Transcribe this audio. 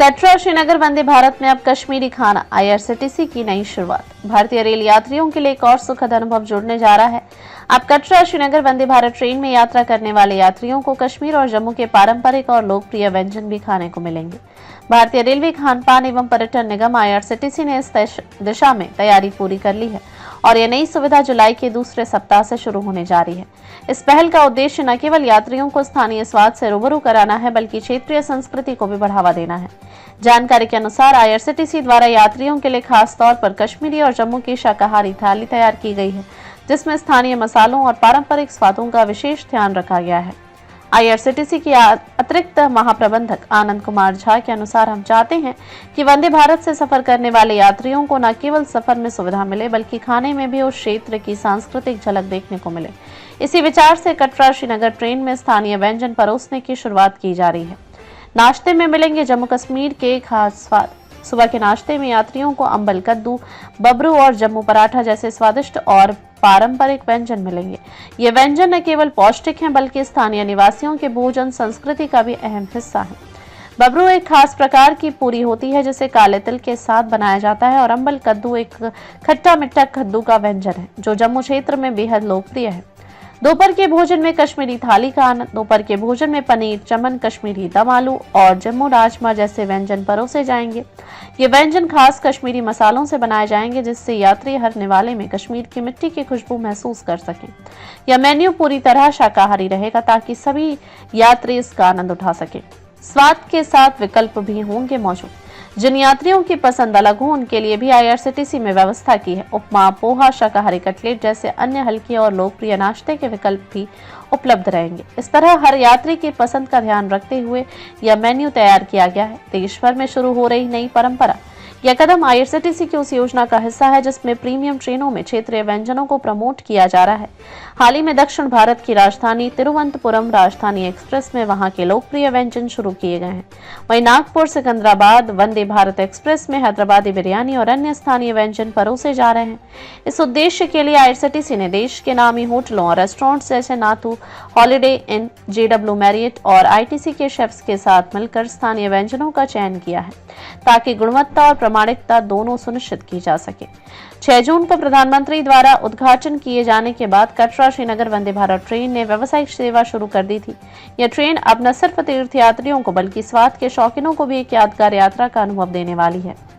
कटरा श्रीनगर वंदे भारत में अब कश्मीरी खाना, आईआरसीटीसी की नई शुरुआत। भारतीय रेल यात्रियों के लिए एक और सुखद अनुभव जुड़ने जा रहा है। अब कटरा श्रीनगर वंदे भारत ट्रेन में यात्रा करने वाले यात्रियों को कश्मीर और जम्मू के पारंपरिक और लोकप्रिय व्यंजन भी खाने को मिलेंगे। भारतीय रेलवे खान-पान एवं पर्यटन निगम आईआरसीटीसी ने इस दिशा में तैयारी पूरी कर ली है और यह नई सुविधा जुलाई के दूसरे सप्ताह से शुरू होने जा रही है। इस पहल का उद्देश्य न केवल यात्रियों को स्थानीय स्वाद से रूबरू कराना है, बल्कि क्षेत्रीय संस्कृति को भी बढ़ावा देना है। जानकारी के अनुसार आईआरसीटीसी द्वारा यात्रियों के लिए खास तौर पर कश्मीरी और जम्मू की शाकाहारी थाली तैयार की गई है, जिसमें स्थानीय मसालों और पारंपरिक स्वादों का विशेष ध्यान रखा गया है। आईआरसीटीसी के अतिरिक्त महाप्रबंधक आनंद कुमार झा के अनुसार, हम चाहते हैं कि वंदे भारत से सफर करने वाले यात्रियों को न केवल सफर में सुविधा मिले, बल्कि खाने में भी उस क्षेत्र की सांस्कृतिक झलक देखने को मिले। इसी विचार से कटरा श्रीनगर ट्रेन में स्थानीय व्यंजन परोसने की शुरुआत की जा रही है। नाश्ते में मिलेंगे जम्मू कश्मीर के खास स्वाद। सुबह के नाश्ते में यात्रियों को अंबल, कद्दू, बबरू और जम्मू पराठा जैसे स्वादिष्ट और पारंपरिक व्यंजन मिलेंगे। ये व्यंजन न केवल पौष्टिक हैं, बल्कि स्थानीय निवासियों के भोजन संस्कृति का भी अहम हिस्सा है। बबरू एक खास प्रकार की पूरी होती है, जिसे काले तिल के साथ बनाया जाता है, और अंबल कद्दू एक खट्टा मीठा कद्दू का व्यंजन है, जो जम्मू क्षेत्र में बेहद लोकप्रिय है। दोपहर के भोजन में कश्मीरी थाली का आनंद। दोपहर के भोजन में पनीर, चमन, कश्मीरी दम आलू और जम्मू राजमा जैसे व्यंजन परोसे जाएंगे। ये व्यंजन खास कश्मीरी मसालों से बनाए जाएंगे, जिससे यात्री हर निवाले में कश्मीर की मिट्टी की खुशबू महसूस कर सकें। यह मेन्यू पूरी तरह शाकाहारी रहेगा, ताकि सभी यात्री इसका आनंद उठा सकें। स्वाद के साथ विकल्प भी होंगे मौजूद। जिन यात्रियों की पसंद अलग हो, उनके लिए भी आईआरसीटीसी में व्यवस्था की है। उपमा, पोहा, शाकाहारी कटलेट जैसे अन्य हल्के और लोकप्रिय नाश्ते के विकल्प भी उपलब्ध रहेंगे। इस तरह हर यात्री की पसंद का ध्यान रखते हुए यह मेन्यू तैयार किया गया है। देश भर में शुरू हो रही नई परंपरा। यह कदम आईआरसीटीसी की उस योजना का हिस्सा है, जिसमें प्रीमियम ट्रेनों में क्षेत्रीय व्यंजनों को प्रमोट किया जा रहा है। हाल ही में दक्षिण भारत की राजधानी तिरुवनंतपुरम राजधानी एक्सप्रेस में वहां के लोकप्रिय व्यंजन शुरू किए गए हैं। वहीं नागपुर सिकंदराबाद वंदे भारत एक्सप्रेस में हैदराबादी बिरयानी और अन्य स्थानीय व्यंजन परोसे जा रहे हैं। इस उद्देश्य के लिए आईआरसीटीसी ने देश के नामी होटलों और रेस्टोरेंट्स जैसे नाथू, हॉलिडे इन, JW मैरियट और आईटीसी के शेफ्स के साथ मिलकर स्थानीय व्यंजनों का चयन किया है, ताकि गुणवत्ता और प्रामाणिकता दोनों सुनिश्चित की जा सके। 6 जून को प्रधानमंत्री द्वारा उद्घाटन किए जाने के बाद कटरा श्रीनगर वंदे भारत ट्रेन ने व्यावसायिक सेवा शुरू कर दी थी। यह ट्रेन अब न सिर्फ तीर्थयात्रियों को, बल्कि स्वाद के शौकीनों को भी एक यादगार यात्रा का अनुभव देने वाली है।